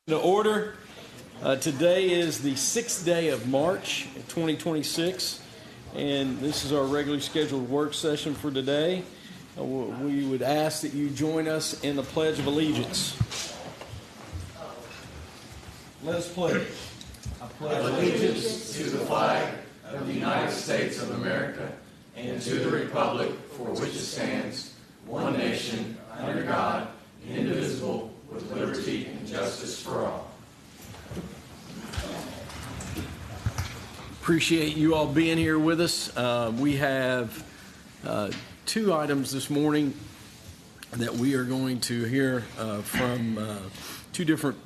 To order. Today is the 6th day of March 2026, and this is our regularly scheduled work session for today. We would ask that you join us in the Pledge of Allegiance. Let us pledge. I pledge allegiance to the flag of the United States of America and to the republic for which it stands, one nation, under God, indivisible, with liberty and justice for all. Appreciate you all being here with us. We have two items this morning that we are going to hear from two different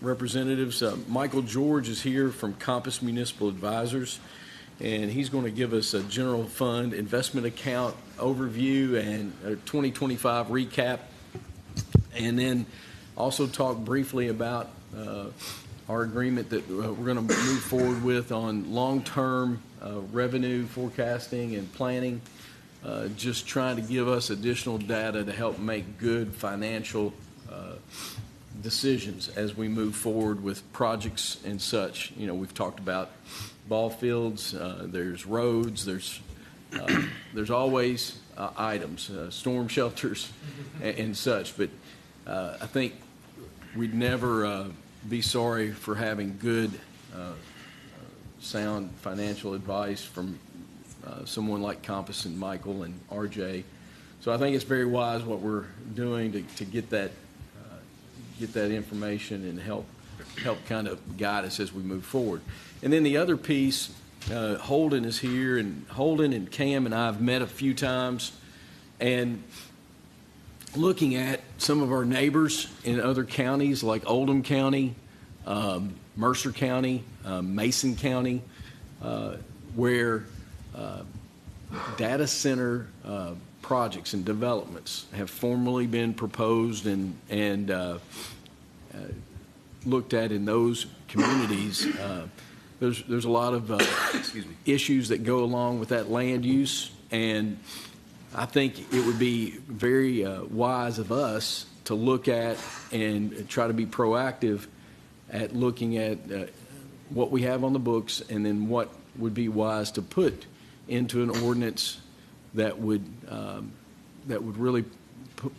representatives. Michael George is here from Compass Municipal Advisors, and he's going to give us a general fund investment account overview and a 2025 recap, and then also talk briefly about our agreement that we're going to move forward with on long-term revenue forecasting and planning, just trying to give us additional data to help make good financial decisions as we move forward with projects and such. You know, we've talked about ball fields, there's roads, there's always items, storm shelters and such, but I think we'd never be sorry for having good, sound financial advice from someone like Compass and Michael and RJ. So I think it's very wise what we're doing to get that information and help kind of guide us as we move forward. And then the other piece, Holden is here, and Holden and Cam and I have met a few times, and looking at some of our neighbors in other counties like Oldham County, Mercer County, Mason County, where data center projects and developments have formally been proposed and looked at in those communities. There's a lot of issues that go along with that land use, and I think it would be very wise of us to look at and try to be proactive at looking at what we have on the books, and then what would be wise to put into an ordinance that would really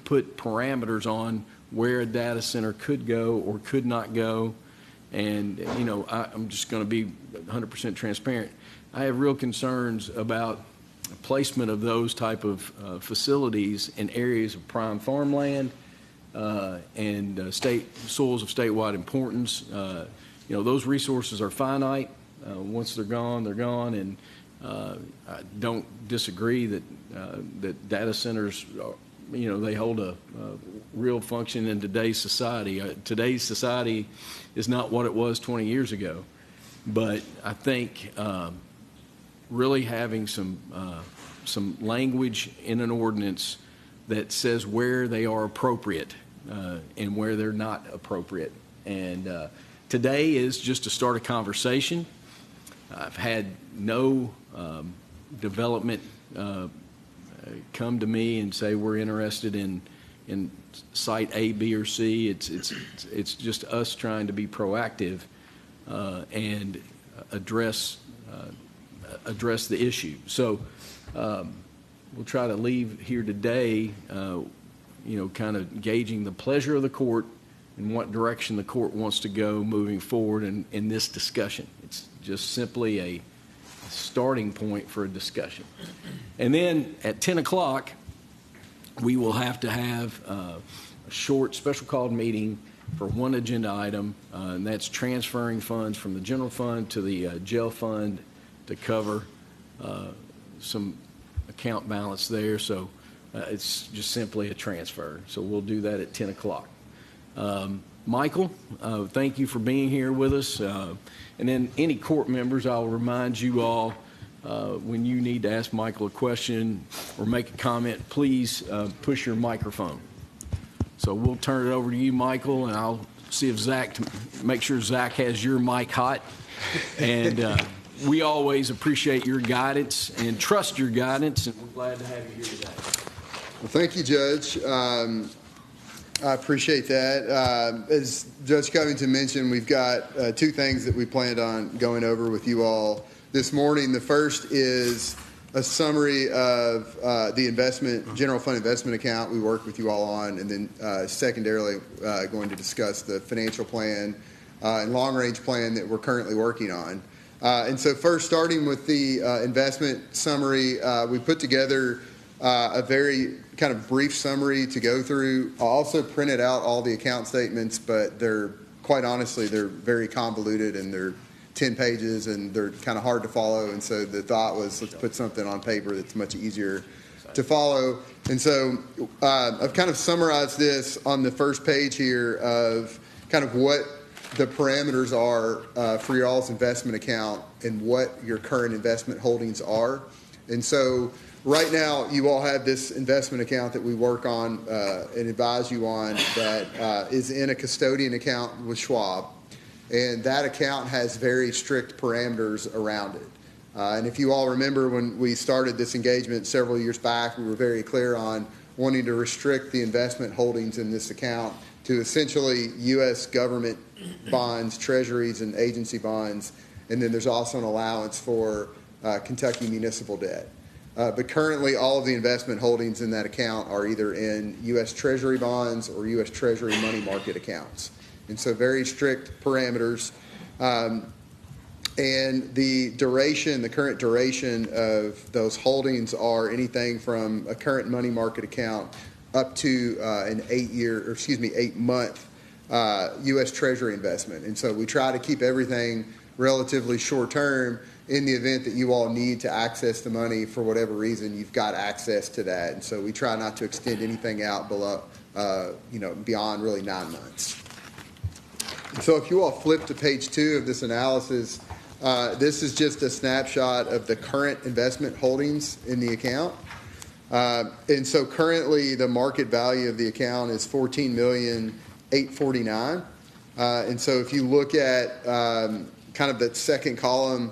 put parameters on where a data center could go or could not go. And you know, I'm just going to be 100% transparent. I have real concerns about placement of those type of facilities in areas of prime farmland and state soils of statewide importance. You know, those resources are finite. Once they're gone, and I don't disagree that data centers, you know, they hold a real function in today's society. Today's society is not what it was 20 years ago, but I think really having some language in an ordinance that says where they are appropriate and where they're not appropriate. And today is just to start a conversation. I've had no development come to me and say we're interested in site A, B, or C. It's just us trying to be proactive and address the issue. So we'll try to leave here today, you know, kind of gauging the pleasure of the court and what direction the court wants to go moving forward in this discussion. It's just simply a starting point for a discussion. And then at 10 o'clock, we will have to have a short special called meeting for one agenda item, and that's transferring funds from the general fund to the jail fund to cover some account balance there. So it's just simply a transfer. So we'll do that at 10 o'clock. Michael, thank you for being here with us. And then any court members, I'll remind you all, when you need to ask Michael a question or make a comment, please push your microphone. So we'll turn it over to you, Michael, and I'll see if make sure Zach has your mic hot. And we always appreciate your guidance and trust your guidance, and we're glad to have you here today. Well, thank you, Judge. I appreciate that. As Judge Covington mentioned, we've got two things that we planned on going over with you all this morning. The first is a summary of the general fund investment account we worked with you all on, and then secondarily going to discuss the financial plan and long-range plan that we're currently working on. And so first, starting with the investment summary, we put together a very kind of brief summary to go through. I also printed out all the account statements, but quite honestly, they're very convoluted, and they're 10 pages, and they're kind of hard to follow. And so the thought was, let's put something on paper that's much easier to follow. And so I've kind of summarized this on the first page here of kind of what the parameters are for your all's investment account and what your current investment holdings are. And so right now, you all have this investment account that we work on and advise you on that is in a custodian account with Schwab. And that account has very strict parameters around it. And if you all remember when we started this engagement several years back, we were very clear on wanting to restrict the investment holdings in this account to essentially U.S. government bonds, treasuries, and agency bonds. And then there's also an allowance for Kentucky municipal debt. But currently, all of the investment holdings in that account are either in U.S. Treasury bonds or U.S. Treasury money market accounts. And so very strict parameters. And the current duration of those holdings are anything from a current money market account up to an 8-month U.S. Treasury investment. And so we try to keep everything relatively short term. In the event that you all need to access the money for whatever reason, you've got access to that. And so we try not to extend anything out below, beyond really 9 months. So if you all flip to page 2 of this analysis, this is just a snapshot of the current investment holdings in the account. And so currently the market value of the account is $14,849,000. And so if you look at kind of that second column,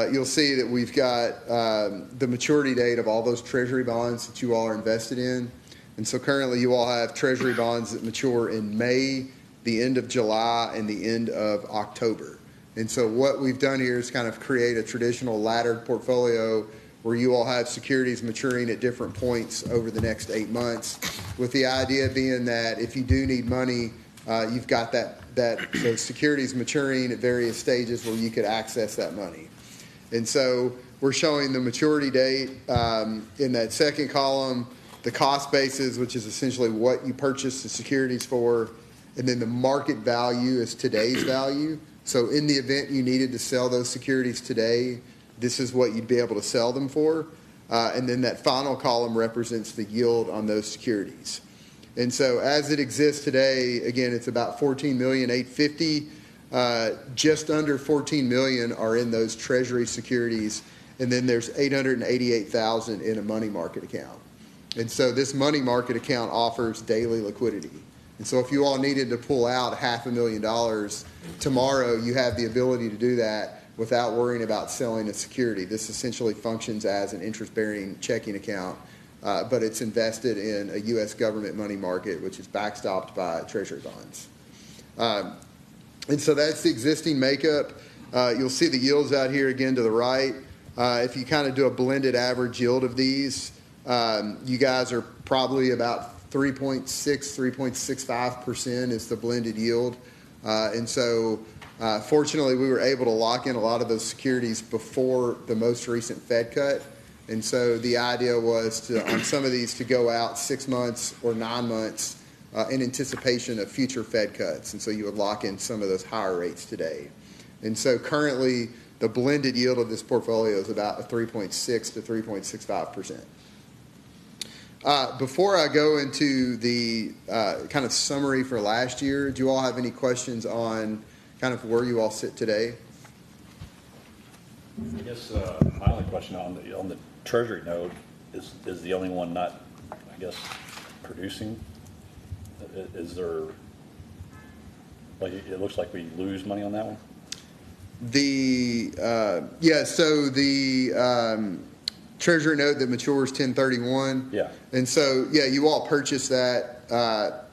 you'll see that we've got the maturity date of all those treasury bonds that you all are invested in. And so currently you all have treasury bonds that mature in May, the end of July, and the end of October. And so what we've done here is kind of create a traditional laddered portfolio where you all have securities maturing at different points over the next 8 months, with the idea being that if you do need money, you've got those securities maturing at various stages where you could access that money. And so we're showing the maturity date in that second column, the cost basis, which is essentially what you purchased the securities for, and then the market value is today's value. So in the event you needed to sell those securities today, this is what you'd be able to sell them for. And then that final column represents the yield on those securities. And so as it exists today, again, it's about $14,850,000. Just under $14 million are in those treasury securities, and then there's $888,000 in a money market account. And so this money market account offers daily liquidity. And so if you all needed to pull out $500,000 tomorrow, you have the ability to do that without worrying about selling a security. This essentially functions as an interest-bearing checking account, but it's invested in a U.S. government money market, which is backstopped by treasury bonds. And so that's the existing makeup. You'll see the yields out here again to the right. If you kind of do a blended average yield of these, you guys are probably about 3.65% is the blended yield. And so fortunately, we were able to lock in a lot of those securities before the most recent Fed cut. And so the idea was on some of these to go out 6 months or 9 months in anticipation of future Fed cuts. And so you would lock in some of those higher rates today. And so currently, the blended yield of this portfolio is about a 3.6 to 3.65%. Before I go into the kind of summary for last year, do you all have any questions on kind of where you all sit today? I guess my only question on the Treasury note is the only one not, I guess, producing. Is there, like, it looks like we lose money on that one? So the Treasury note that matures 10/31. Yeah. And so, you all purchased that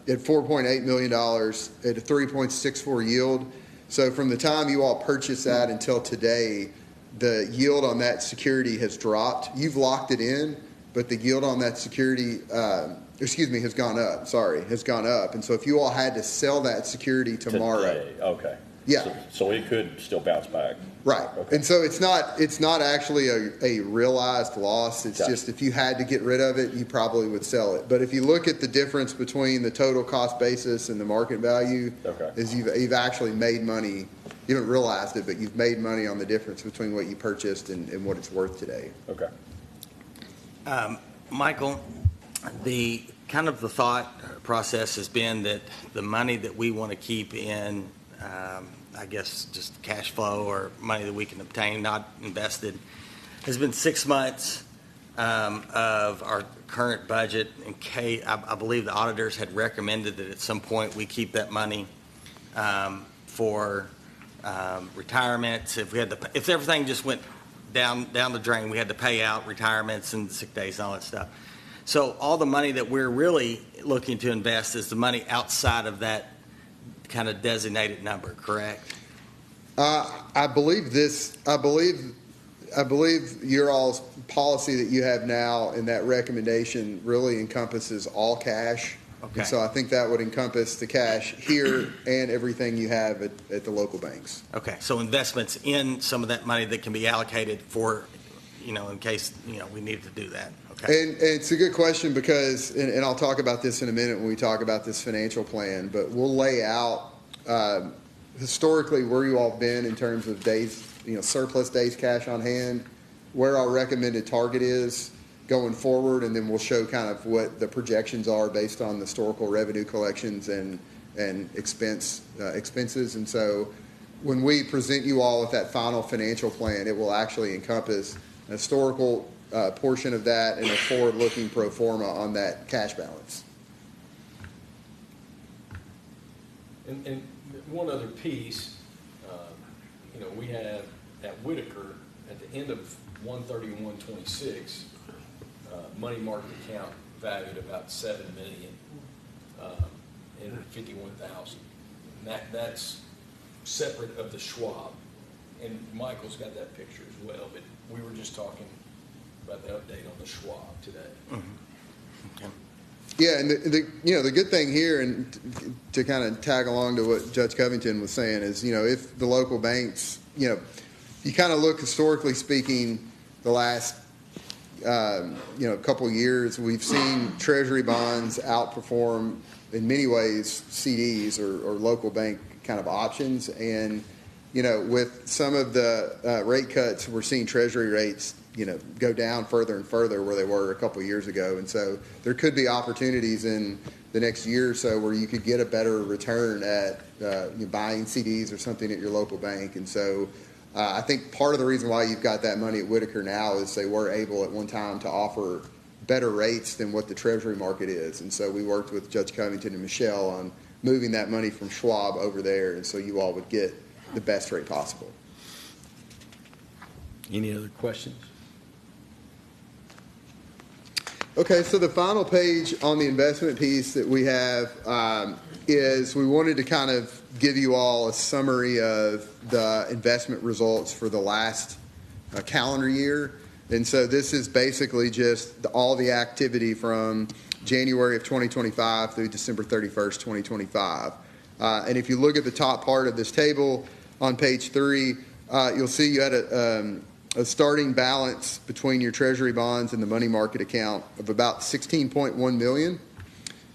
at $4.8 million at a 3.64 yield. So from the time you all purchased that until today, the yield on that security has dropped. You've locked it in, but the yield on that security, has gone up. Has gone up. And so if you all had to sell that security tomorrow. Today, okay. Yeah. So it could still bounce back. Right. Okay. And so it's not actually a realized loss. It's Gotcha. just if you had to get rid of it, you probably would sell it. But if you look at the difference between the total cost basis and the market value, Okay. is you've actually made money. You haven't realized it, but you've made money on the difference between what you purchased and what it's worth today. Okay. Michael, the thought process has been that the money that we want to keep in, I guess, just cash flow or money that we can obtain, not invested, has been 6 months of our current budget. In case, I believe the auditors had recommended that at some point we keep that money for retirements. If everything just went down the drain, we had to pay out retirements and sick days and all that stuff. So all the money that we're really looking to invest is the money outside of that kind of designated number, correct? I believe your all's policy that you have now and that recommendation really encompasses all cash. Okay. And so I think that would encompass the cash here and everything you have at the local banks. Okay, so investments in some of that money that can be allocated for, in case, we need to do that. Okay. And it's a good question because, and I'll talk about this in a minute when we talk about this financial plan, but we'll lay out historically where you all have been in terms of days, surplus days cash on hand, where our recommended target is going forward, and then we'll show kind of what the projections are based on the historical revenue collections and expenses. And so when we present you all with that final financial plan, it will actually encompass a historical portion of that and a forward-looking pro forma on that cash balance. And one other piece, we have at Whitaker, at the end of 1/31/26, money market account valued about $7 million and 51,000. And that's separate of the Schwab. And Michael's got that picture as well, but we were just talking about the update on the Schwab today. Mm-hmm. Okay. Yeah, and the good thing here, and to kind of tag along to what Judge Covington was saying, is if the local banks, you kind of look historically speaking, the last couple years, we've seen Treasury bonds outperform in many ways CDs or local bank kind of options, and with some of the rate cuts, we're seeing Treasury rates go down further and further where they were a couple of years ago. And so there could be opportunities in the next year or so where you could get a better return at buying CDs or something at your local bank. And so I think part of the reason why you've got that money at Whitaker now is they were able at one time to offer better rates than what the Treasury market is. And so we worked with Judge Covington and Michelle on moving that money from Schwab over there, and so you all would get the best rate possible. Any other questions? Okay, so the final page on the investment piece that we have is we wanted to kind of give you all a summary of the investment results for the last calendar year. And so this is basically just all the activity from January of 2025 through December 31st, 2025. And if you look at the top part of this table on page 3, you'll see you had a starting balance between your Treasury bonds and the money market account of about $16.1 million.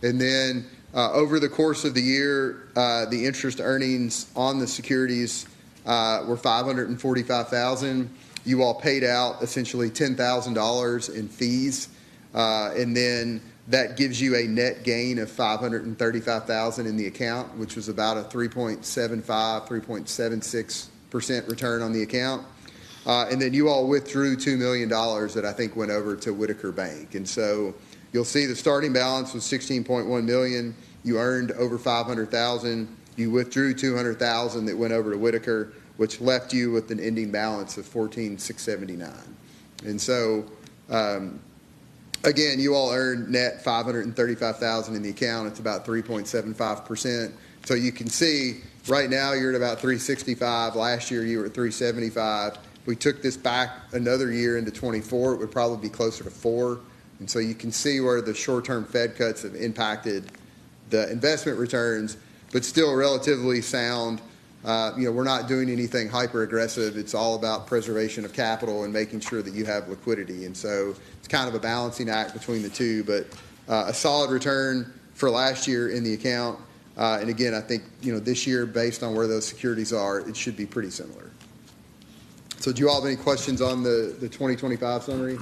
And then over the course of the year, the interest earnings on the securities were $545,000. You all paid out essentially $10,000 in fees. And then that gives you a net gain of $535,000 in the account, which was about a 3.76% return on the account. And then you all withdrew $2 million that I think went over to Whitaker Bank. And so you'll see the starting balance was $16.1 million. You earned over $500,000. You withdrew $200,000 that went over to Whitaker, which left you with an ending balance of $14,679. And so Again, you all earned net $535,000 in the account. It's about 3.75%. So you can see right now you're at about 365. Last year you were at 375. If we took this back another year into 24, it would probably be closer to 4. And so you can see where the short-term Fed cuts have impacted the investment returns, but still relatively sound. We're not doing anything hyper aggressive. It's all about preservation of capital and making sure that you have liquidity. And so it's kind of a balancing act between the two, but a solid return for last year in the account. And again, I think, this year, based on where those securities are, it should be pretty similar. So do you all have any questions on the 2025 summary?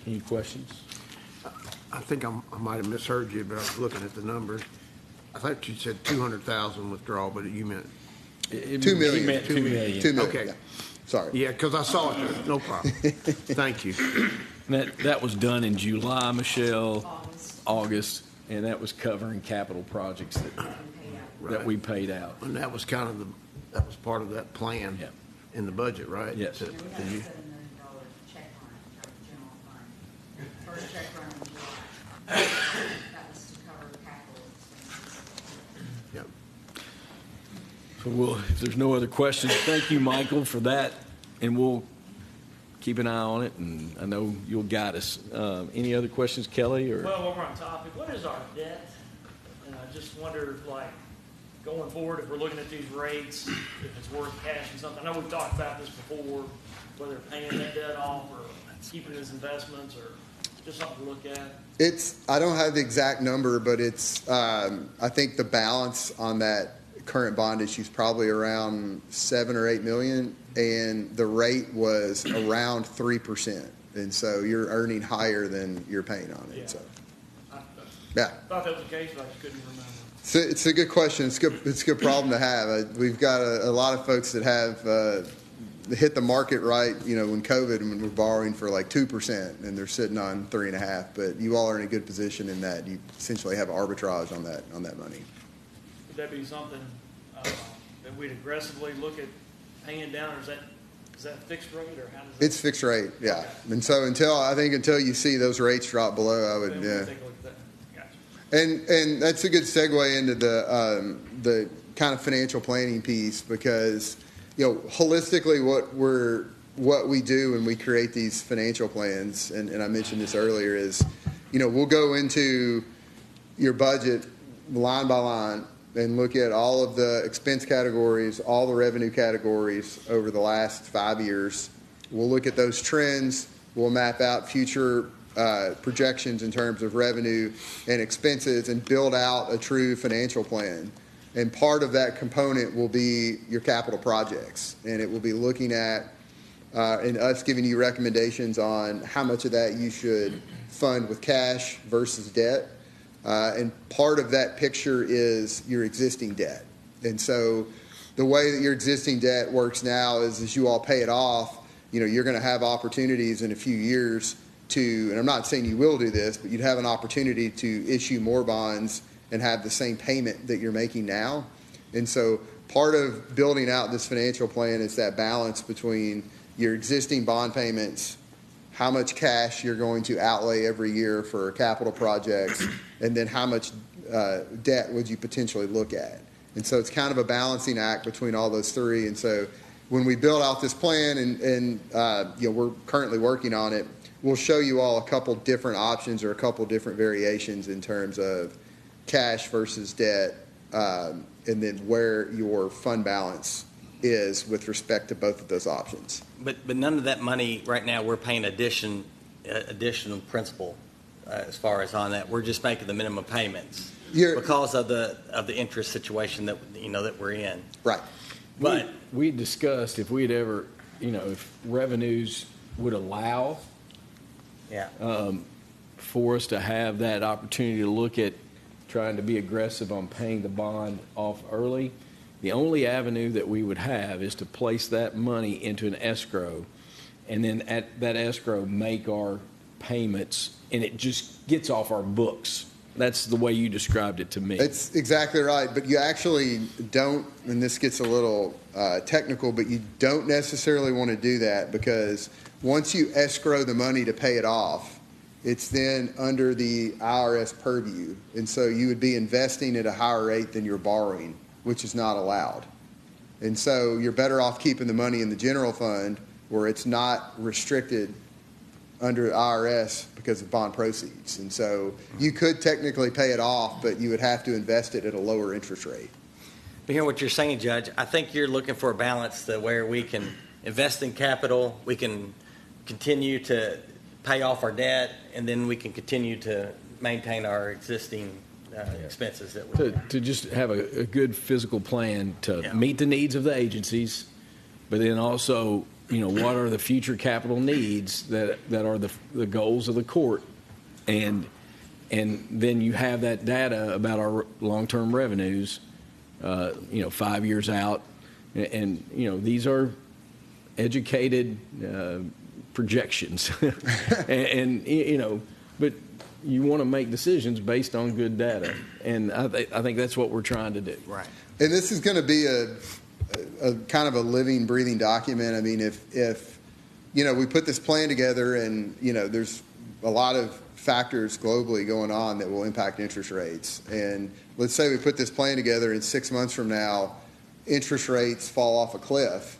Any questions? I think I might have misheard you, but I was looking at the numbers. I thought you said 200,000 withdrawal, but you meant, 2 million. He meant 2 million. 2 million. Okay. Yeah. Sorry. yeah, because I saw it there. No problem. Thank you. That was done in July, Michelle, August, and that was covering capital projects that we paid out. And that was kind of that was part of that plan Yeah. in the budget, right? Yes. To- We got a $7 million check line out of general fund. First check run in July. That was to cover capital expenses. Yep. So if there's no other questions, thank you, Michael, for that, and we'll keep an eye on it, and I know you'll guide us. Any other questions, Kelly? Or Well, while we're on topic, what is our debt? And I just wonder, going forward, if we're looking at these rates, if it's worth cashing something. I know we've talked about this before, whether paying that debt off or keeping it as investments or just something to look at. I don't have the exact number, but it's, I think the balance on that current bond issue is probably around 7 or 8 million, and the rate was around 3%. And so you're earning higher than you're paying on it. Yeah. So, I yeah. thought that was the case, but I just couldn't remember. So it's a good question. It's a good problem to have. We've got a lot of folks that have hit the market right, when COVID, when we're borrowing for like 2% and they're sitting on 3.5%. But you all are in a good position in that you essentially have arbitrage on that money. Would that be something that we'd aggressively look at paying down, or is that fixed rate, or how does that? It's fixed rate, yeah. And so until you see those rates drop below, I would, Then we'll yeah. take a look at that. Gotcha. And that's a good segue into the kind of financial planning piece, because holistically what we do when we create these financial plans, and I mentioned this earlier, is we'll go into your budget line by line and look at all of the expense categories, all the revenue categories over the last 5 years. We'll look at those trends. We'll map out future projections in terms of revenue and expenses and build out a true financial plan. And part of that component will be your capital projects. And it will be looking at and us giving you recommendations on how much of that you should fund with cash versus debt. And part of that picture is your existing debt. And so the way that your existing debt works now is as you all pay it off, you're going to have opportunities in a few years to, and I'm not saying you will do this, but you'd have an opportunity to issue more bonds and have the same payment that you're making now. And so part of building out this financial plan is that balance between your existing bond payments, how much cash you're going to outlay every year for capital projects, and then how much debt would you potentially look at. And so it's kind of a balancing act between all those three. And so when we build out this plan and we're currently working on it, we'll show you all a couple different options or a couple different variations in terms of cash versus debt, and then where your fund balance is with respect to both of those options. But none of that money right now, we're paying additional principal as far as on that. We're just making the minimum payments because of the interest situation that that we're in. Right. But we discussed if we'd ever, if revenues would allow yeah, for us to have that opportunity to look at trying to be aggressive on paying the bond off early. The only avenue that we would have is to place that money into an escrow, and then at that escrow make our payments, and it just gets off our books That's the way you described it to me. It's exactly right, but you actually don't, and this gets a little technical, but you don't necessarily want to do that, because once you escrow the money to pay it off, it's then under the IRS purview. And so you would be investing at a higher rate than you're borrowing, which is not allowed. And so you're better off keeping the money in the general fund where it's not restricted under the IRS because of bond proceeds. And so you could technically pay it off, but you would have to invest it at a lower interest rate. I hear what you're saying, Judge. I think you're looking for a balance to where we can invest in capital, we can continue to pay off our debt, and then we can continue to maintain our existing expenses that we have. To just have a good physical plan to Yeah. meet the needs of the agencies, but then also, what are the future capital needs that are the goals of the court, and then you have that data about our long-term revenues, 5 years out, and these are educated projections, but you want to make decisions based on good data, and I think that's what we're trying to do. Right. And this is going to be a kind of a living, breathing document. I mean, if we put this plan together, and there's a lot of factors globally going on that will impact interest rates, and let's say we put this plan together, and 6 months from now, interest rates fall off a cliff.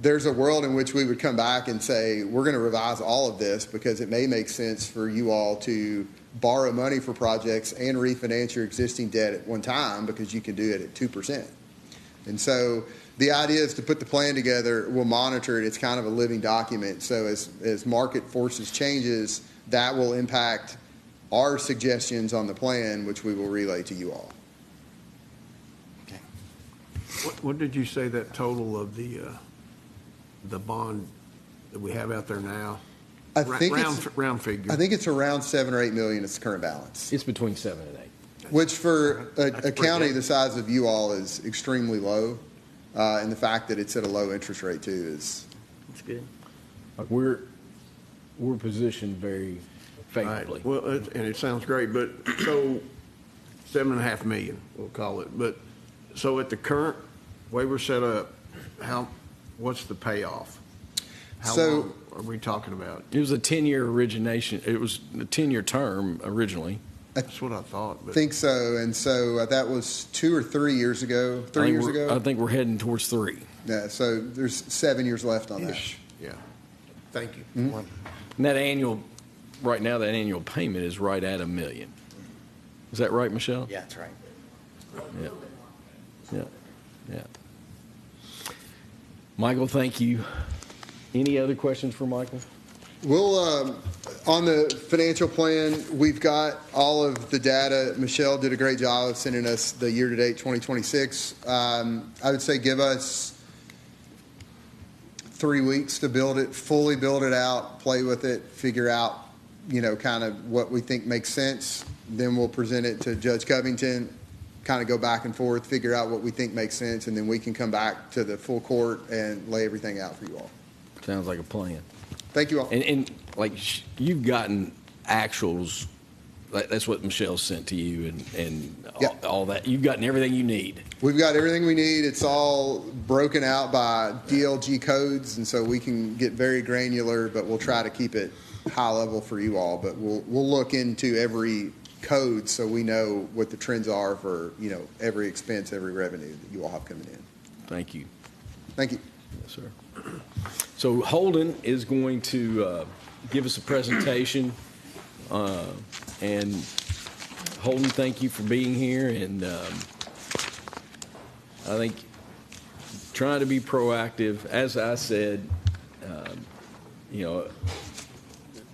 There's a world in which we would come back and say, we're going to revise all of this because it may make sense for you all to borrow money for projects and refinance your existing debt at one time, because you can do it at 2%. And so the idea is to put the plan together. We'll monitor it. It's kind of a living document. So as market forces changes, that will impact our suggestions on the plan, which we will relay to you all. Okay. What did you say that total of the bond that we have out there now? I think Round figure. I think it's around $7 or $8 million. It's the current balance, It's between 7 and 8. which for a pretty county good. the size of you all is extremely low. And the fact that it's at a low interest rate too is. That's good. We're positioned very favorably. Right. Well, and it sounds great, but so $7.5 million, we'll call it. But so at the current way we're set up, what's the payoff? How So- long are we talking about? It was a 10-year origination. It was a 10-year term originally. That's what I thought. I But think so. And so that was 2 or 3 years ago. 3 years ago. I think we're heading towards 3. Yeah. So there's 7 years left on that. ish. Yeah. Thank you. And that right now, that annual payment is right at $1 million. Is that right, Michelle? Yeah, that's right. Yeah. Yeah. Yeah. Michael, thank you. Any other questions for Michael? We'll, on the financial plan, we've got all of the data. Michelle did a great job of sending us the year-to-date 2026. I would say give us 3 weeks to fully build it out, play with it, figure out, kind of what we think makes sense. Then we'll present it to Judge Covington, kind of go back and forth, figure out what we think makes sense, and then we can come back to the full court and lay everything out for you all. Sounds like a plan. Thank you all. And you've gotten actuals. That's what Michelle sent to you, and Yeah. all that. You've gotten everything you need. We've got everything we need. It's all broken out by DLG codes, and so we can get very granular, but we'll try to keep it high level for you all. But we'll look into every code so we know what the trends are for, every expense, every revenue that you all have coming in. Thank you. Thank you. Yes, sir. So Holden is going to give us a presentation, and Holden, thank you for being here, and I think trying to be proactive. As I said,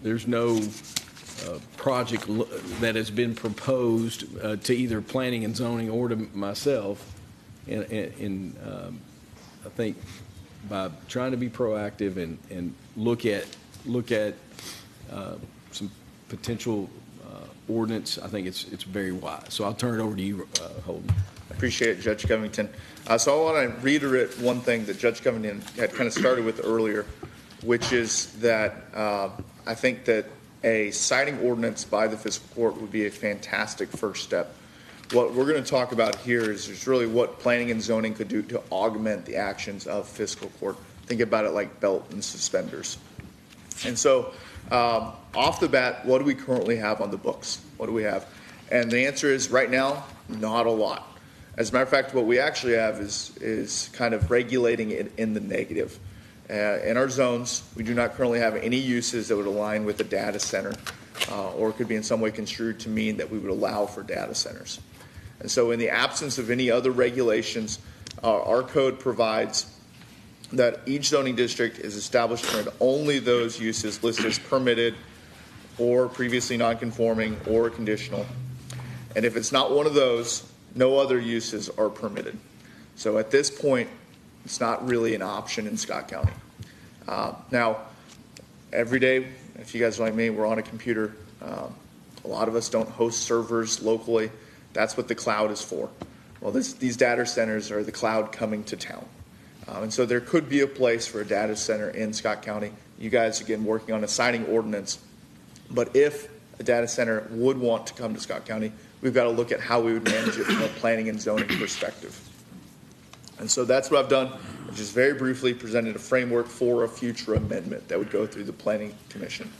there's no project that has been proposed to either planning and zoning or to myself, and I think by trying to be proactive and look at some potential ordinance, I think it's very wise. So I'll turn it over to you, Holden. Appreciate it, Judge Covington. So I want to reiterate one thing that Judge Covington had kind of started with earlier, which is that I think that a citing ordinance by the fiscal court would be a fantastic first step. What we're going to talk about here is just really what planning and zoning could do to augment the actions of fiscal court. Think about it like belt and suspenders. And so off the bat, what do we currently have on the books? What do we have? And the answer is right now, not a lot. As a matter of fact, what we actually have is kind of regulating it in the negative. In our zones, we do not currently have any uses that would align with a data center or could be in some way construed to mean that we would allow for data centers. And so in the absence of any other regulations, our code provides that each zoning district is established for only those uses listed as permitted or previously non-conforming or conditional. And if it's not one of those, no other uses are permitted. So at this point, it's not really an option in Scott County. Now, every day, if you guys are like me, we're on a computer. A lot of us don't host servers locally. That's what the cloud is for. Well, these data centers are the cloud coming to town. And so there could be a place for a data center in Scott County. You guys, again, working on a citing ordinance. But if a data center would want to come to Scott County, we've got to look at how we would manage it from a planning and zoning perspective. And so that's what I've done. Just very briefly presented a framework for a future amendment that would go through the Planning Commission.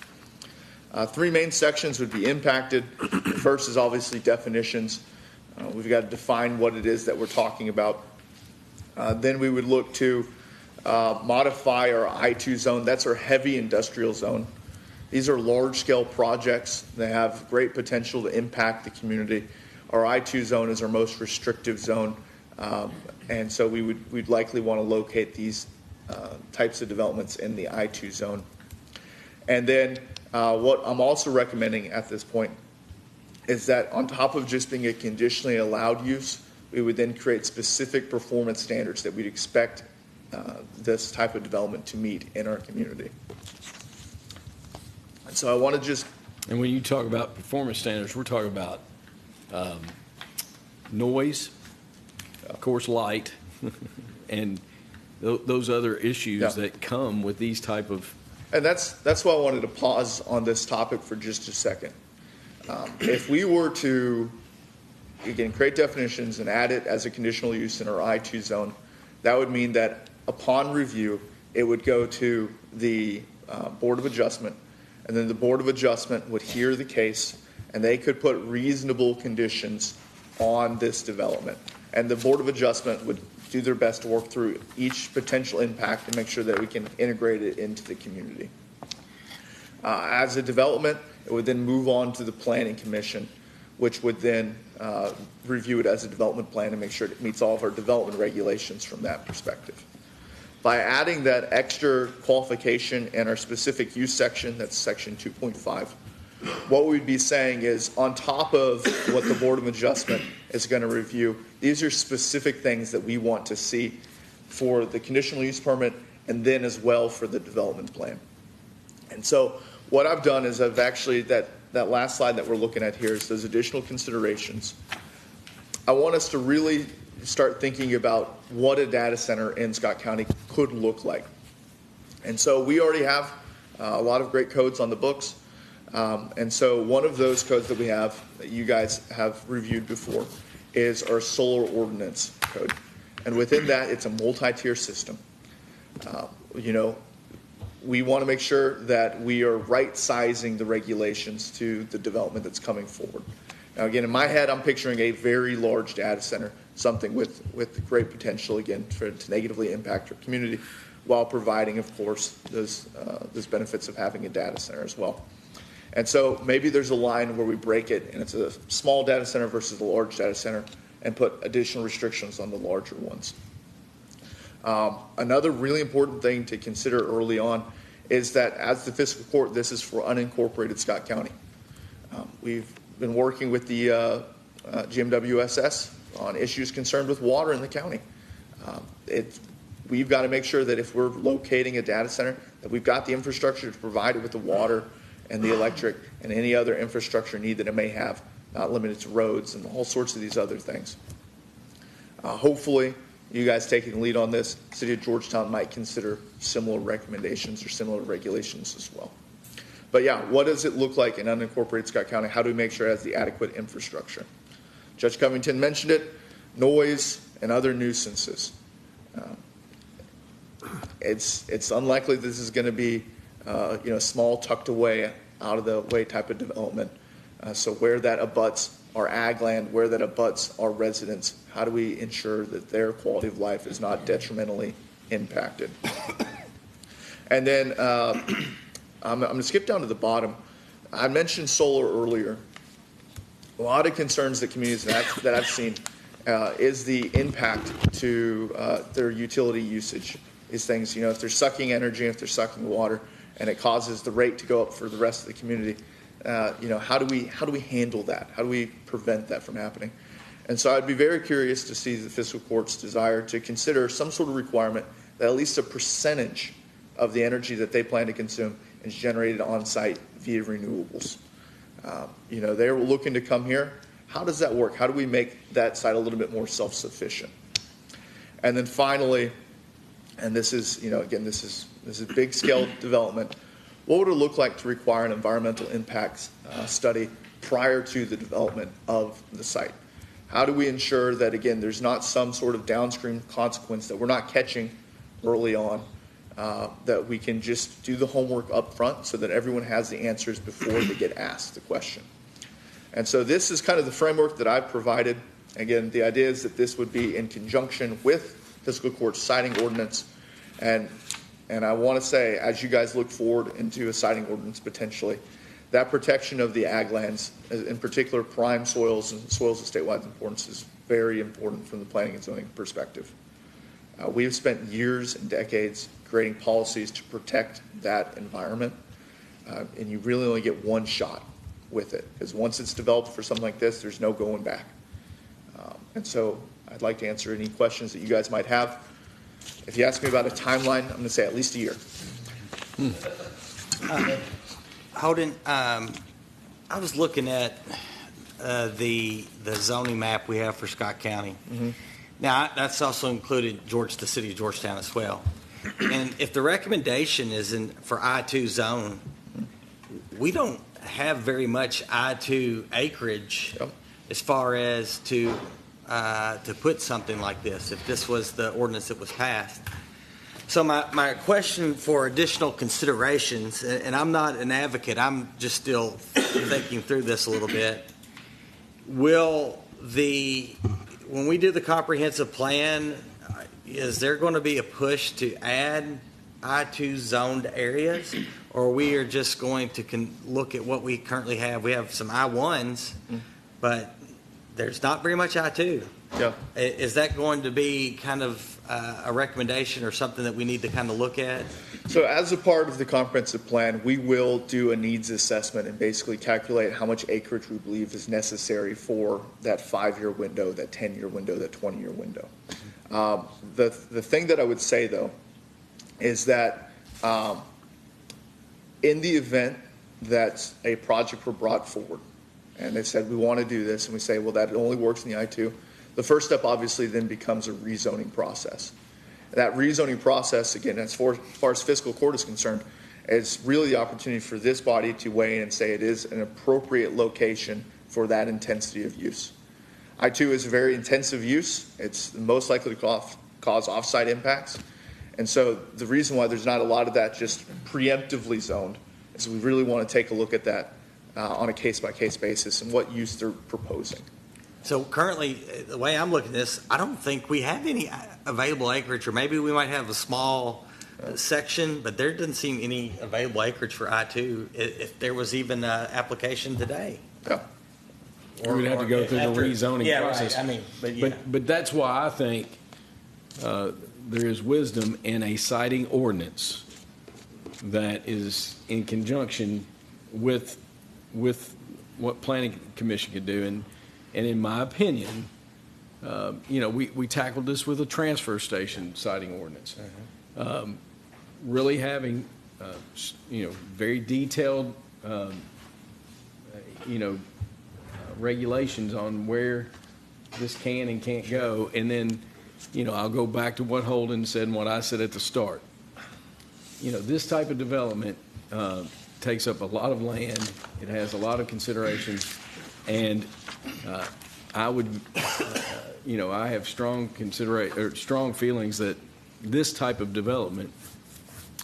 Three main sections would be impacted. The first is obviously definitions. We've got to define what it is that we're talking about. Then we would look to modify our I2 zone. That's our heavy industrial zone. These are large-scale projects. They have great potential to impact the community. Our I2 zone is our most restrictive zone, and so we'd likely want to locate these types of developments in the I2 zone. And then what I'm also recommending at this point is that on top of just being a conditionally allowed use, we would then create specific performance standards that we'd expect this type of development to meet in our community. And so I want to just... And when you talk about performance standards, we're talking about noise, of course, light, and those other issues that come with these type of... And that's why I wanted to pause on this topic for just a second. If we were to, again, create definitions and add it as a conditional use in our I2 zone, that would mean that upon review, it would go to the Board of Adjustment, and then the Board of Adjustment would hear the case, and they could put reasonable conditions on this development. And the Board of Adjustment would do their best to work through each potential impact and make sure that we can integrate it into the community. As a development, it would then move on to the Planning Commission, which would then review it as a development plan and make sure it meets all of our development regulations from that perspective. By adding that extra qualification in our specific use section, that's section 2.5, what we'd be saying is on top of what the Board of Adjustment is going to review, these are specific things that we want to see for the conditional use permit and then as well for the development plan. And so what I've done is I've actually, that last slide that we're looking at here is those additional considerations. I want us to really start thinking about what a data center in Scott County could look like. And so we already have a lot of great codes on the books. And so one of those codes that we have that you guys have reviewed before is our solar ordinance code. And within that, it's a multi-tier system. We want to make sure that we are right-sizing the regulations to the development that's coming forward. Now, again, in my head, I'm picturing a very large data center, something with great potential, again, to negatively impact our community while providing, of course, those benefits of having a data center as well. And so maybe there's a line where we break it, and it's a small data center versus a large data center, and put additional restrictions on the larger ones. Another really important thing to consider early on is that as the fiscal court, this is for unincorporated Scott County. We've been working with the GMWSS on issues concerned with water in the county. We've got to make sure that if we're locating a data center, that we've got the infrastructure to provide it with the water and the electric and any other infrastructure need that it may have, not limited to roads and all sorts of these other things. Hopefully, you guys taking the lead on this, City of Georgetown might consider similar recommendations or similar regulations as well. But yeah, what does it look like in unincorporated Scott County? How do we make sure it has the adequate infrastructure? Judge Covington mentioned it, noise and other nuisances. It's unlikely this is going to be small, tucked away, out of the way type of development. So where that abuts our ag land, where that abuts our residents, how do we ensure that their quality of life is not detrimentally impacted? And then I'm going to skip down to the bottom. I mentioned solar earlier. A lot of concerns that communities that I've seen is the impact to their utility usage. These things, if they're sucking energy, if they're sucking water, and it causes the rate to go up for the rest of the community, how do we handle that? How do we prevent that from happening? And so I'd be very curious to see the fiscal court's desire to consider some sort of requirement that at least a percentage of the energy that they plan to consume is generated on site via renewables. They're looking to come here. How does that work? How do we make that site a little bit more self-sufficient? And then finally, and this is, this is big scale development. What would it look like to require an environmental impacts study prior to the development of the site? How do we ensure that, again, there's not some sort of downstream consequence that we're not catching early on, that we can just do the homework up front so that everyone has the answers before they get asked the question? And so this is kind of the framework that I've provided. Again, the idea is that this would be in conjunction with fiscal court's siting ordinance. And I want to say, as you guys look forward into a siting ordinance potentially, that protection of the ag lands, in particular prime soils and soils of statewide importance, is very important from the planning and zoning perspective. We have spent years and decades creating policies to protect that environment, and you really only get one shot with it, because once it's developed for something like this, there's no going back. And so I'd like to answer any questions that you guys might have. If you ask me about a timeline, I'm going to say at least a year. Holden, I was looking at the zoning map we have for Scott County. Mm-hmm. Now, that's also included the city of Georgetown as well. And if the recommendation is for I-2 zone, we don't have very much I-2 acreage as far as to put something like this, if this was the ordinance that was passed. So my question for additional considerations, and I'm not an advocate, I'm just still thinking through this a little bit. When we do the comprehensive plan, is there going to be a push to add I-2 zoned areas, or we are just going to look at what we currently have? We have some I-1s, but there's not very much I-2. Yeah. Is that going to be kind of a recommendation or something that we need to kind of look at? So as a part of the comprehensive plan, we will do a needs assessment and basically calculate how much acreage we believe is necessary for that 5-year window, that 10-year window, that 20-year window. The thing that I would say, though, is that in the event that a project were brought forward and they said, we want to do this, and we say, well, that only works in the I-2, the first step obviously then becomes a rezoning process. That rezoning process, again, as far as fiscal court is concerned, is really the opportunity for this body to weigh in and say it is an appropriate location for that intensity of use. I-2 is a very intensive use. It's most likely to cause off-site impacts. And so the reason why there's not a lot of that just preemptively zoned is we really want to take a look at that on a case-by-case basis and what use they're proposing. So currently, the way I'm looking at this, I don't think we have any available acreage, or maybe we might have a small section, but there doesn't seem any available acreage for I-2 if there was even an application today. Yeah. We would have to go through the rezoning process. Right. I mean, But that's why I think there is wisdom in a siting ordinance that is in conjunction with what planning commission could do. And in my opinion, we tackled this with a transfer station siting ordinance. Really having, very detailed, regulations on where this can and can't go. And then, I'll go back to what Holden said and what I said at the start. This type of development takes up a lot of land. It has a lot of considerations, and I would, I have strong feelings that this type of development,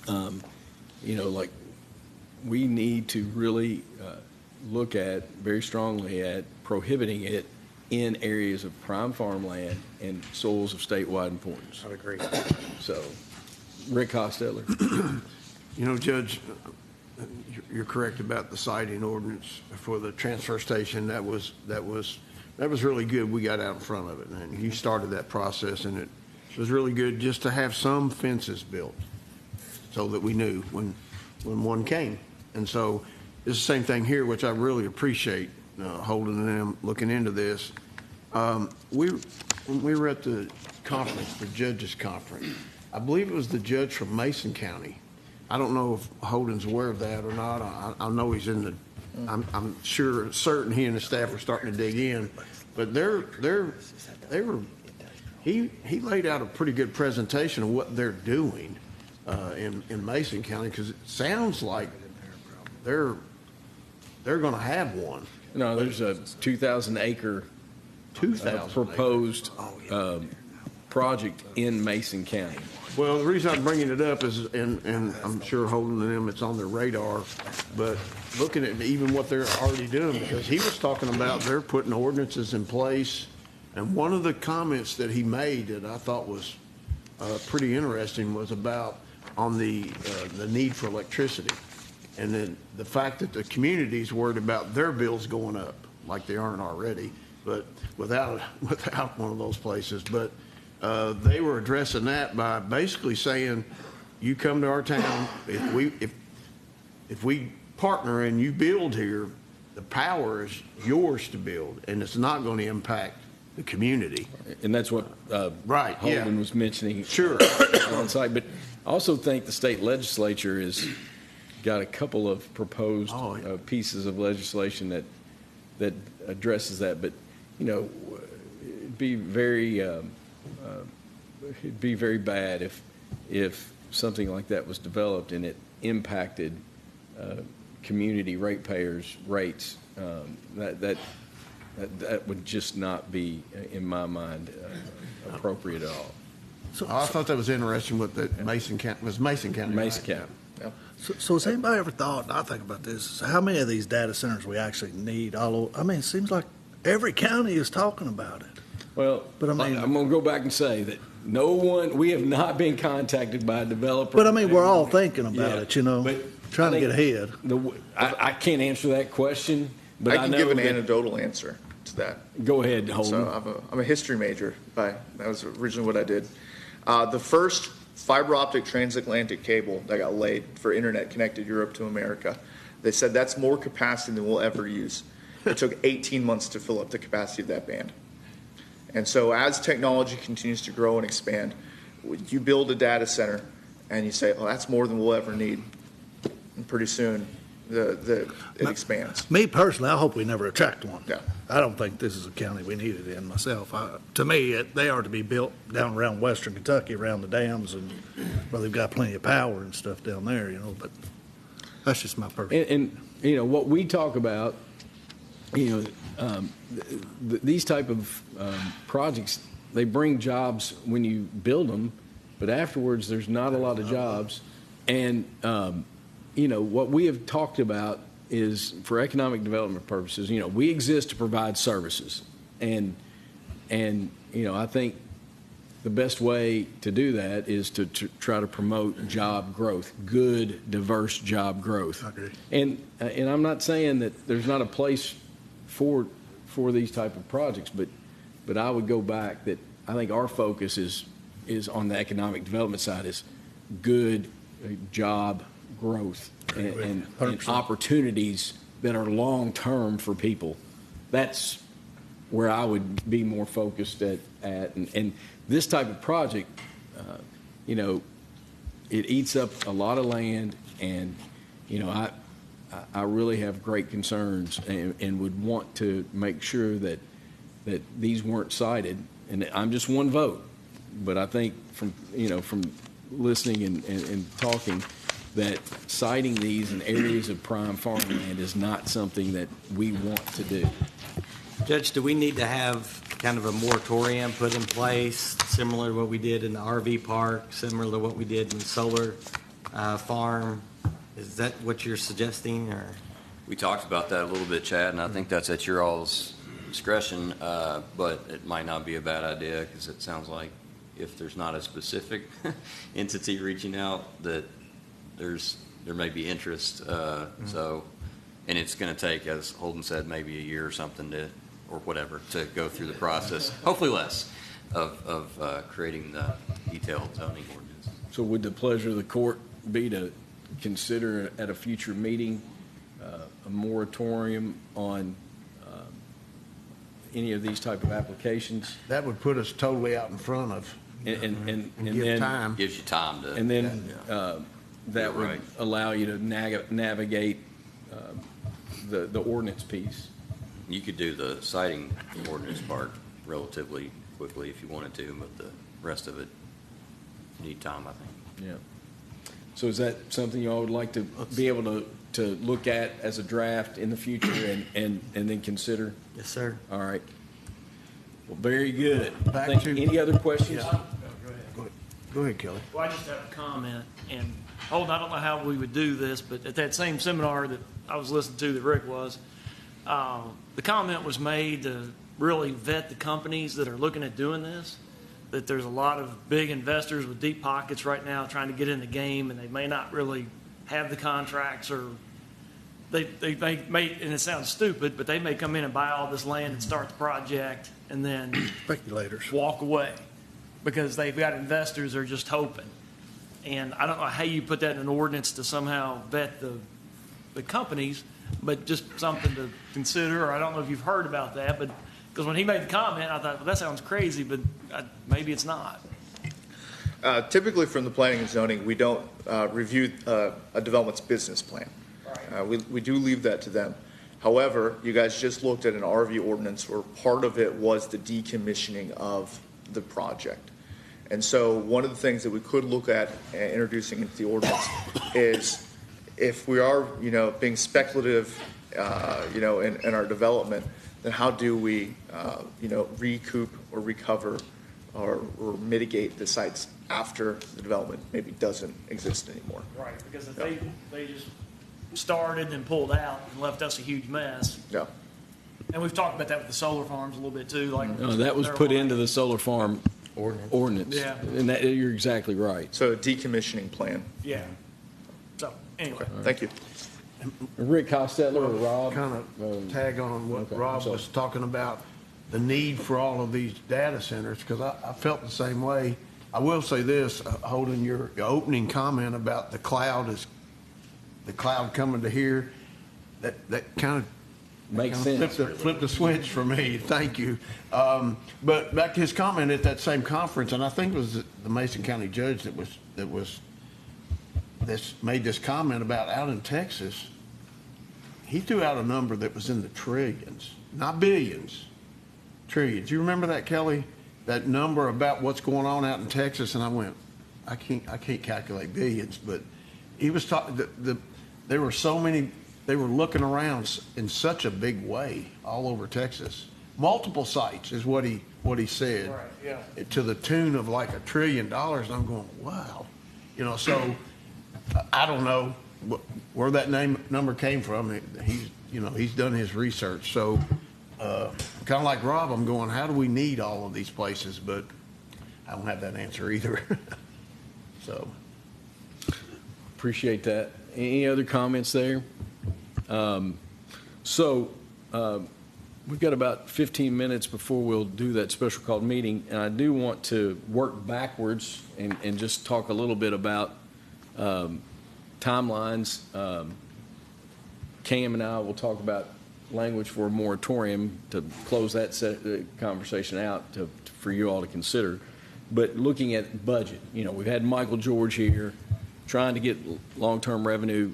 like we need to really look at very strongly at prohibiting it in areas of prime farmland and soils of statewide importance. I would agree. So, Rick Hostetler. Judge, you're correct about the siting ordinance for the transfer station. That was really good. We got out in front of it, and you started that process, and it was really good just to have some fences built so that we knew when one came. And so it's the same thing here, which I really appreciate holding them, looking into this. When we were at the conference, the judges conference, I believe it was the judge from Mason County. I don't know if Holden's aware of that or not. I know he's in the. I'm certain he and the staff were starting to dig in, but they were. He laid out a pretty good presentation of what they're doing in Mason County, because it sounds like they're going to have one. No, there's a 2,000 acre proposed project in Mason County. Well, the reason I'm bringing it up is, and I'm sure Holden and them, it's on their radar, but looking at even what they're already doing, because he was talking about they're putting ordinances in place, and one of the comments that he made that I thought was pretty interesting was about on the need for electricity, and then the fact that the community's worried about their bills going up like they aren't already, but without one of those places. But they were addressing that by basically saying, you come to our town, if we partner and you build here, the power is yours to build, and it's not going to impact the community. And that's what Right, Holden yeah. was mentioning Sure. on site. But I also think the state legislature has got a couple of proposed pieces of legislation that addresses that. But, it'd be very bad if something like that was developed and it impacted community ratepayers' rates. That would just not be, in my mind, appropriate at all. So I thought that was interesting with the Mason County. Was Mason County? Mason right? County. Yep. So has anybody ever thought, and I think about this, how many of these data centers we actually need all over? I mean, it seems like every county is talking about it. Well, But I mean- I'm going to go back and say that we have not been contacted by a developer. But I mean, we're all thinking about Yeah, it, but trying to I get think ahead. I can't answer that question, but I can know give an that- anecdotal answer to that. Go ahead, Holden. So I'm a history major. That was originally what I did. The first fiber optic transatlantic cable that got laid for internet connected Europe to America, they said that's more capacity than we'll ever use. It took 18 months to fill up the capacity of that band. And so as technology continues to grow and expand, you build a data center and you say, oh, that's more than we'll ever need. And pretty soon it expands. Me personally, I hope we never attract one. Yeah. I don't think this is a county we need it in myself. To me, they are to be built down around western Kentucky, around the dams, and well, they've got plenty of power and stuff down there, but that's just my personal. And what we talk about, these type of projects, they bring jobs when you build them, but afterwards there's not a lot of jobs. And, what we have talked about is for economic development purposes, we exist to provide services. And I think the best way to do that is to try to promote job growth, good, diverse job growth. I agree. And I'm not saying that there's not a place for these type of projects, but I would go back that I think our focus is on the economic development side is good job growth and opportunities that are long term for people. That's where I would be more focused at. And this type of project, it eats up a lot of land, and I really have great concerns and would want to make sure that these weren't cited. And I'm just one vote, but I think from listening and talking, that citing these in areas of prime farmland is not something that we want to do. Judge, do we need to have kind of a moratorium put in place, similar to what we did in the RV park, similar to what we did in the solar farm? Is that what you're suggesting, or? We talked about that a little bit, Chad, and I think that's at your all's discretion, but it might not be a bad idea, because it sounds like if there's not a specific entity reaching out, that there may be interest. So, and it's going to take, as Holden said, maybe a year or something or whatever, to go through the process, hopefully less, of creating the detailed zoning ordinance. So would the pleasure of the court be to consider at a future meeting a moratorium on any of these type of applications? That would put us totally out in front of, And give then, time. Gives you time to. and then that would Right. allow you to navigate the ordinance piece. You could do the citing ordinance part relatively quickly if you wanted to, but the rest of it, you need time, I think. Yeah. So is that something y'all would like to be able to look at as a draft in the future and then consider? Yes, sir. All right. Well, very good. Back Thank- to- Any other questions? Go ahead, Kelly. Well, I just have a comment, and Holden, I don't know how we would do this, but at that same seminar that I was listening to that Rick was, the comment was made to really vet the companies that are looking at doing this, that there's a lot of big investors with deep pockets right now trying to get in the game, and they may not really have the contracts, or they may, and it sounds stupid, but they may come in and buy all this land and start the project and then Speculators. walk away because they've got investors that are just hoping. And I don't know how you put that in an ordinance to somehow vet the companies, but just something to consider. Or I don't know if you've heard about that, but because when he made the comment, I thought, well, that sounds crazy, but maybe it's not. Typically, from the planning and zoning, we don't review a development's business plan. We do leave that to them. However, you guys just looked at an RV ordinance where part of it was the decommissioning of the project. And so one of the things that we could look at introducing into the ordinance is if we are, being speculative, in our development, then how do we, recoup or recover or mitigate the sites after the development maybe doesn't exist anymore? Right, because if they just started and pulled out and left us a huge mess. Yeah. And we've talked about that with the solar farms a little bit too. Like No, that was put into the solar farm ordinance. Yeah. And that, you're exactly right. So a decommissioning plan. Yeah. So anyway. Thank you. Rick Hostetler or Rob? Kind of tag on what okay, Rob so- was talking about, the need for all of these data centers, because I felt the same way. I will say this, Holden, your opening comment about the cloud coming to here, that kind of Makes sense. Flip the switch for me. Thank you. But back to his comment at that same conference, and I think it was the Mason County judge that made this comment about out in Texas. He threw out a number that was in the trillions, not billions, trillions. You remember that, Kelly? That number about what's going on out in Texas, and I went, I can't calculate billions, but he was talking. There were so many. They were looking around in such a big way all over Texas. Multiple sites is what he said. Right, yeah. To the tune of like $1 trillion. And I'm going, wow. So I don't know where that number came from. He's done his research. So kind of like Rob, I'm going, how do we need all of these places? But I don't have that answer either. So. Appreciate that. Any other comments there? We've got about 15 minutes before we'll do that special called meeting, and I do want to work backwards and just talk a little bit about timelines. Cam and I will talk about language for a moratorium to close that conversation out for you all to consider. But looking at budget, we've had Michael George here trying to get long-term revenue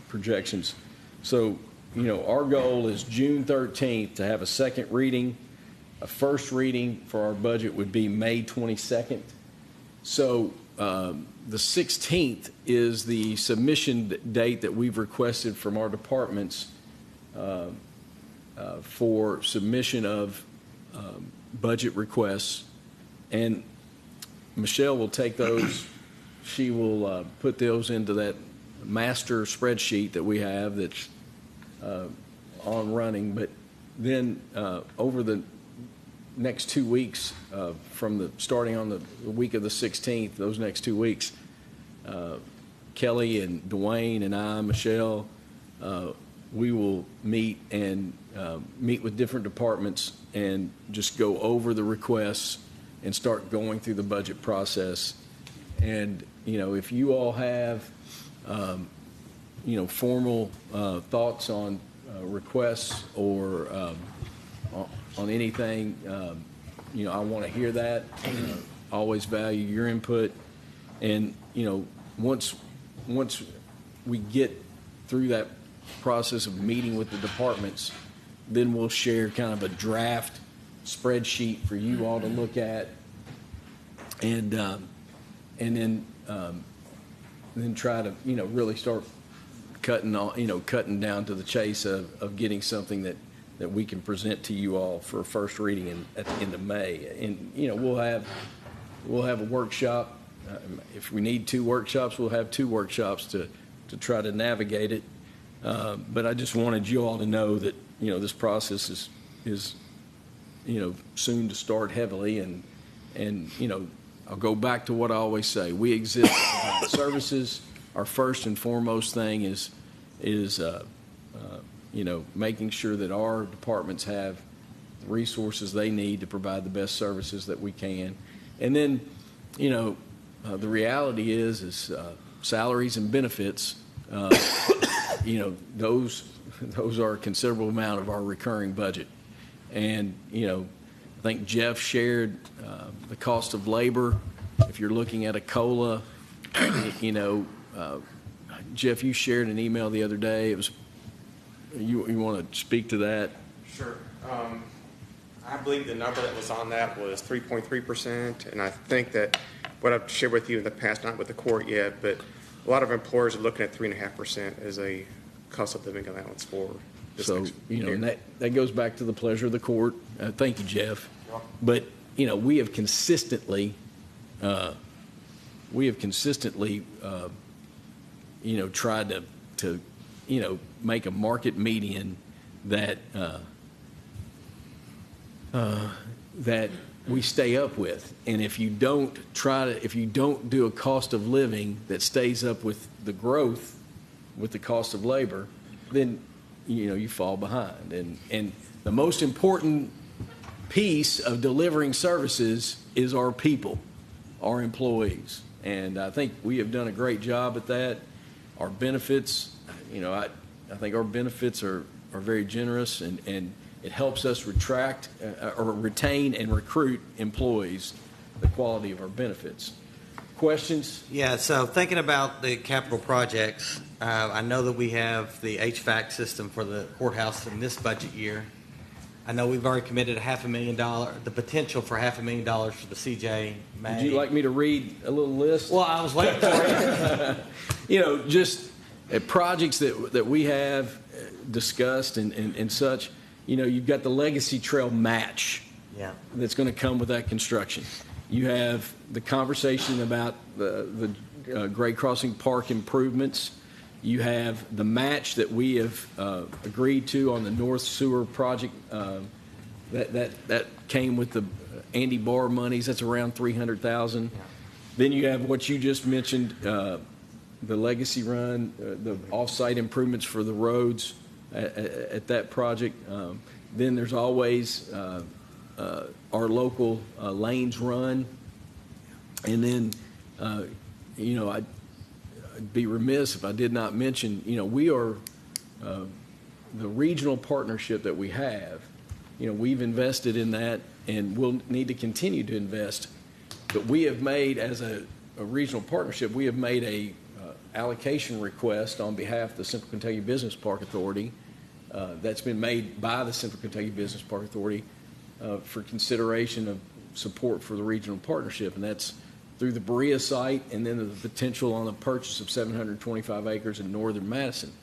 projections. So, our goal is June 13th to have a second reading. A first reading for our budget would be May 22nd. So the 16th is the submission date that we've requested from our departments for submission of budget requests. And Michelle will take those. She will put those into that master spreadsheet that we have that's on running. But then over the next 2 weeks, starting on the week of the 16th, those next 2 weeks, Kelly and Dwayne and I, Michelle, we will meet with different departments and just go over the requests and start going through the budget process. And, if you all have, formal thoughts on requests or on anything, I want to hear that. Always value your input. And, once we get through that process of meeting with the departments, then we'll share kind of a draft spreadsheet for you all to look at, and then try to really start cutting down to the chase of getting something that we can present to you all for a first reading at the end of May. And we'll have a workshop. If we need 2 workshops, we'll have 2 workshops to try to navigate it. But I just wanted you all to know that this process is soon to start heavily, and I'll go back to what I always say. We exist to provide services. Our first and foremost thing is making sure that our departments have the resources they need to provide the best services that we can. And then, the reality is salaries and benefits. Those are a considerable amount of our recurring budget. And, I think Jeff shared the cost of labor. If you're looking at a COLA, Jeff, you shared an email the other day. It was, you want to speak to that? Sure. I believe the number that was on that was 3.3%, and I think that what I've shared with you in the past, not with the court yet, but a lot of employers are looking at 3.5% as a cost of living allowance for this So, next year. and that goes back to the pleasure of the court. Thank you, Jeff. But, we have consistently, tried to make a market median that we stay up with. And if you don't do a cost of living that stays up with the growth, with the cost of labor, then you fall behind. And the most important piece of delivering services is our people, our employees. And I think we have done a great job at that. Our benefits, I think our benefits are very generous, and it helps us retain and recruit employees, the quality of our benefits. Questions? Yeah, so thinking about the capital projects, I know that we have the HVAC system for the courthouse in this budget year. I know we've already committed $500,000, the potential for $500,000 for the CJ May. Would you like me to read a little list? Well, I was waiting for it. Just projects that we have discussed and such. You've got the Legacy Trail match that's going to come with that construction. You have the conversation about the Grade Crossing Park improvements. You have the match that we have agreed to on the North Sewer project. That came with the Andy Barr monies. That's around $300,000. Then you have what you just mentioned, the Legacy Run, the off-site improvements for the roads at that project. Then there's always our local Lanes Run. And then, I'd be remiss if I did not mention, we are the regional partnership that we have. We've invested in that, and we'll need to continue to invest. But we have made, as a regional partnership, we have made a allocation request on behalf of the Central Kentucky Business Park Authority that's been made by the Central Kentucky Business Park Authority for consideration of support for the regional partnership, and that's through the Berea site, and then the potential on the purchase of 725 acres in northern Madison.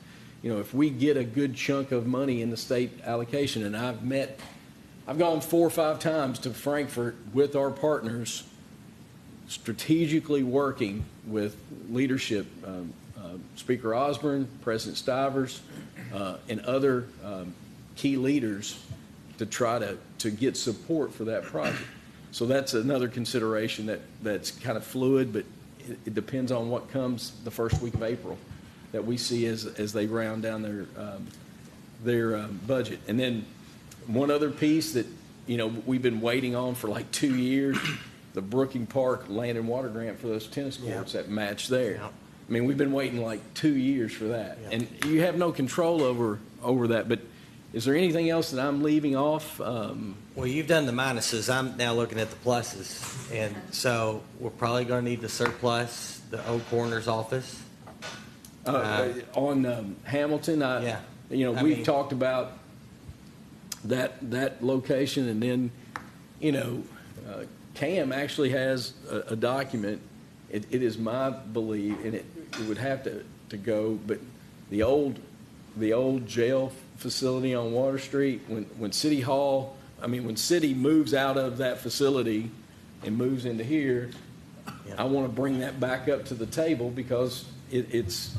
You know, if we get a good chunk of money in the state allocation, and I've gone 4 or 5 times to Frankfurt with our partners, strategically working with leadership, Speaker Osborne, President Stivers, and other key leaders to try to get support for that project. So that's another consideration that's kind of fluid, but it depends on what comes the first week of April that we see as they round down their budget. And then one other piece that, you know, we've been waiting on for like 2 years, the Brooking Park Land and Water Grant for those tennis courts that match there. Yep. I mean, we've been waiting like 2 years for that. Yep. And you have no control over that. But is there anything else that I'm leaving off? Well, you've done the minuses. I'm now looking at the pluses. And so we're probably going to need to surplus the old coroner's office. On Hamilton, we've talked about that location, and then, you know, Cam actually has a document. It is my belief, and it would have to go, but the old jail facility on Water Street, when City Hall, when City moves out of that facility and moves into here, I want to bring that back up to the table because it's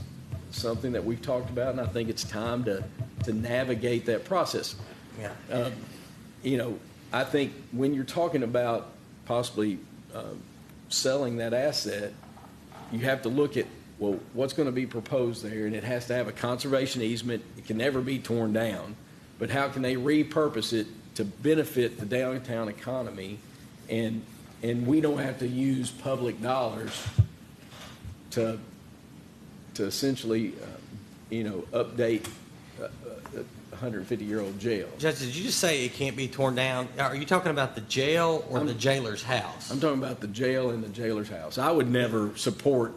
something that we've talked about, and I think it's time to navigate that process. Yeah. You know, I think when you're talking about possibly selling that asset, you have to look at, well, what's going to be proposed there, and it has to have a conservation easement. It can never be torn down, but how can they repurpose it to benefit the downtown economy, and we don't have to use public dollars to essentially, update a 150-year-old jail. Judge, did you just say it can't be torn down? Are you talking about the jail or the jailer's house? I'm talking about the jail and the jailer's house. I would never support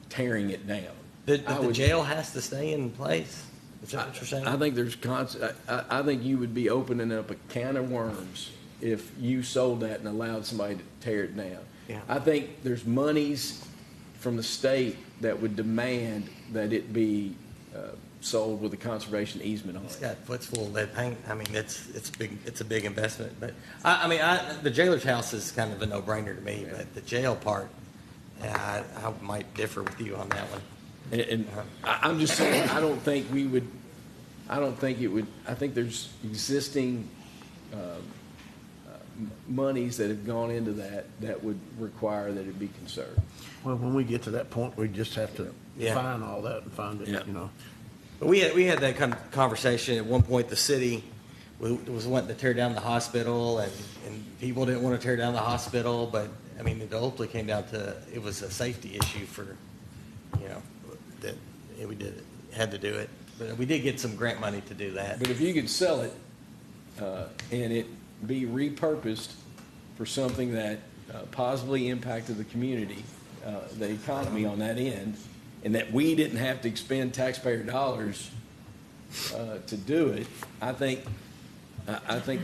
tearing it down. The jail has to stay in place? Is that what you're saying? I think there's I think you would be opening up a can of worms if you sold that and allowed somebody to tear it down. Yeah. I think there's monies from the state that would demand that it be sold with a conservation easement on It's it. got foot's full of lead paint. It's big. It's a big investment. But the jailer's house is kind of a no-brainer to me. But the jail part, I might differ with you on that one. And I'm just saying, I don't think it would. I think there's existing monies that have gone into that would require that it be conserved. Well, when we get to that point, we just have to find all that and find it, Yeah. But we had that kind of conversation at one point. The city was wanting to tear down the hospital, and people didn't want to tear down the hospital. But it ultimately came down to it was a safety issue for, that we had to do it. But we did get some grant money to do that. But if you could sell it and it be repurposed for something that positively impacted the community, the economy on that end, and that we didn't have to expend taxpayer dollars to do it, I think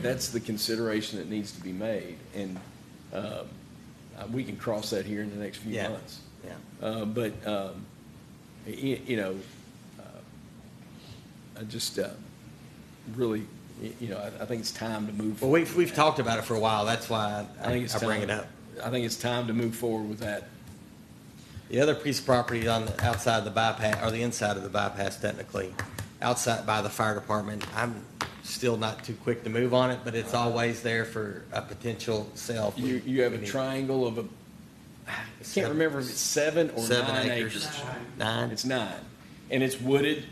that's the consideration that needs to be made, and we can cross that here in the next few months. Yeah. But I just really, I think it's time to move. Well, we've talked about it for a while. That's why I think it's I bring time. it up. I think it's time to move forward with that. The other piece of property on the outside of the bypass, or the inside of the bypass technically, outside by the fire department, I'm still not too quick to move on it, but it's always there for a potential sale. You have a triangle of I can't remember if it's 7 or 9 acres. 9? It's 9. And it's wooded,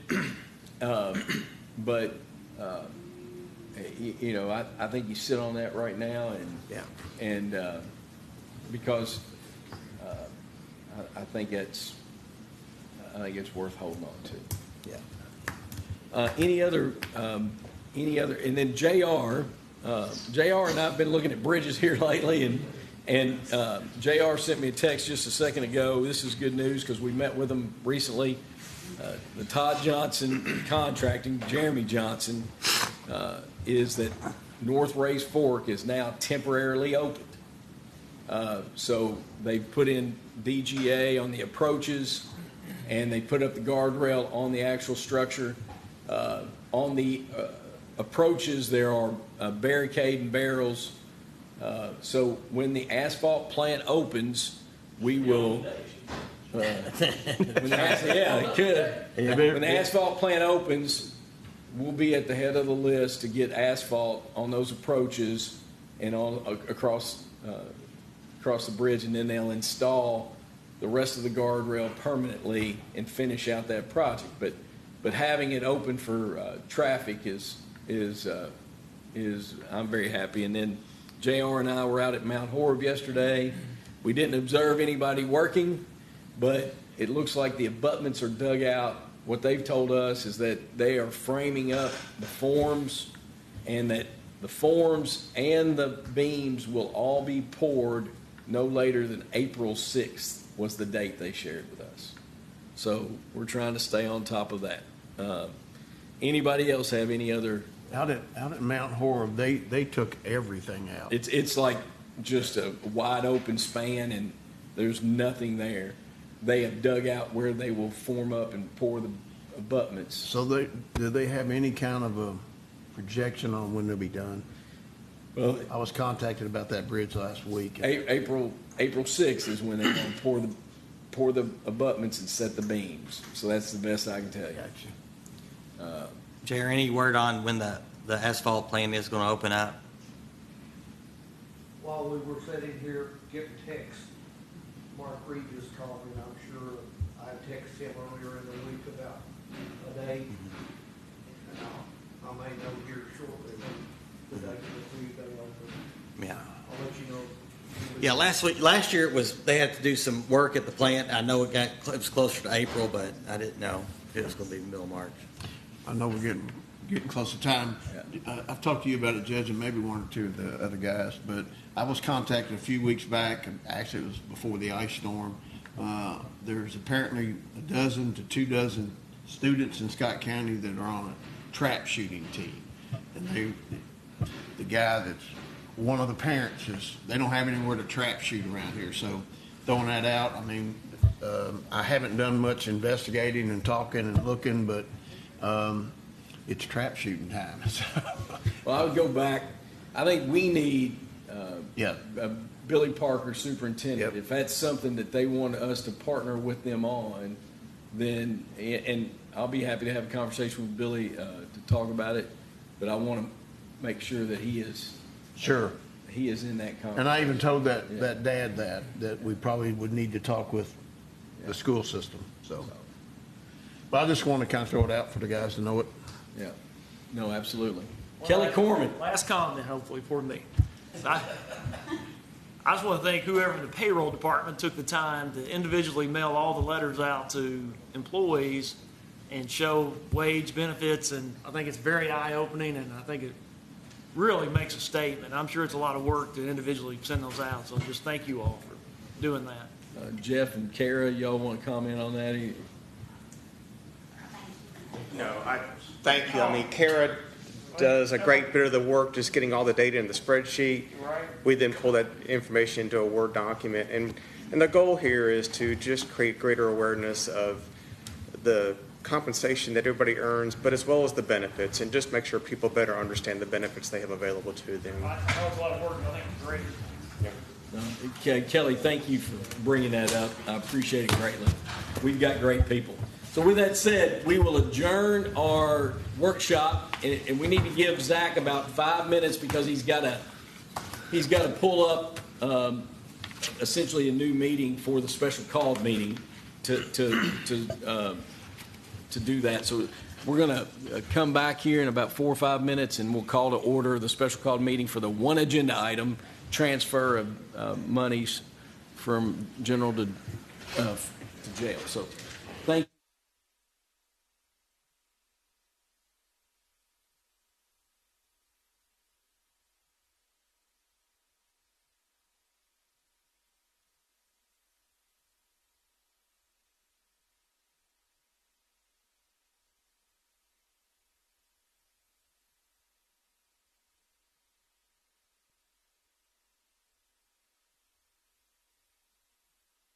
but, I think you sit on that right now and because I think it's worth holding on to. Yeah. Any other, and then JR and I've been looking at bridges here lately, and JR sent me a text just a second ago. This is good news because we met with him recently. The Todd Johnson contracting, Jeremy Johnson, is that North Race Fork is now temporarily opened. So they put in DGA on the approaches, and they put up the guardrail on the actual structure. On the approaches, there are barricade and barrels. So when the asphalt plant opens, we will. When the asphalt plant opens, we'll be at the head of the list to get asphalt on those approaches and on across the bridge, and then they'll install the rest of the guardrail permanently and finish out that project. But having it open for traffic is I'm very happy. And then JR and I were out at Mount Horeb yesterday. We didn't observe anybody working, but it looks like the abutments are dug out. What they've told us is that they are framing up the forms, and that the forms and the beams will all be poured no later than April 6th was the date they shared with us. So we're trying to stay on top of that. Anybody else have any other? Out at Mount Horeb, they took everything out. It's like just a wide open span, and there's nothing there. They have dug out where they will form up and pour the abutments. So do they have any kind of a projection on when they'll be done? Well, I was contacted about that bridge last week. April 6th is when they're going to pour the abutments and set the beams. So that's the best I can tell you. Gotcha. Jerry, any word on when the asphalt plant is going to open up? While we were sitting here getting texts, Mark Reed just called me, and I'm sure I texted him earlier in the week about a date. And I may know here shortly the date that we go over. Yeah. I'll let you know. Yeah, last year they had to do some work at the plant. I know it was closer to April, but I didn't know if it was going to be the middle of March. I know we're getting close to time. I've talked to you about it, Judge, and maybe one or two of the other guys, but I was contacted a few weeks back, and actually it was before the ice storm. There's apparently 12 to 24 students in Scott County that are on a trap shooting team. And the guy that's one of the parents they don't have anywhere to trap shoot around here. So throwing that out, I mean, I haven't done much investigating and talking and looking, but it's trap shooting time. Well, I would go back. I think we need Billy Parker, superintendent. Yep. If that's something that they want us to partner with them on, then, and I'll be happy to have a conversation with Billy to talk about it, but I want to make sure that he is in that conversation. And I even told that dad that we probably would need to talk with the school system. So, but I just want to kind of throw it out for the guys to know it. Yeah, no, absolutely. Well, Kelly Corman. Last comment, hopefully, for me. I just want to thank whoever in the payroll department took the time to individually mail all the letters out to employees and show wage benefits, and I think it's very eye-opening, and I think it really makes a statement. I'm sure it's a lot of work to individually send those out, so just thank you all for doing that. Jeff and Kara, y'all want to comment on that? No, thank you. I mean, Kara does a great bit of the work just getting all the data in the spreadsheet. Right. We then pull that information into a Word document. And the goal here is to just create greater awareness of the compensation that everybody earns, but as well as the benefits, and just make sure people better understand the benefits they have available to them. I know it's a lot of work, but I think it's great. Kelly, thank you for bringing that up. I appreciate it greatly. We've got great people. So with that said, we will adjourn our workshop, and we need to give Zach about 5 minutes because he's got to pull up essentially a new meeting for the special called meeting to do that. So we're going to come back here in about 4 or 5 minutes, and we'll call to order the special called meeting for the one agenda item, transfer of monies from general to jail. So thank you.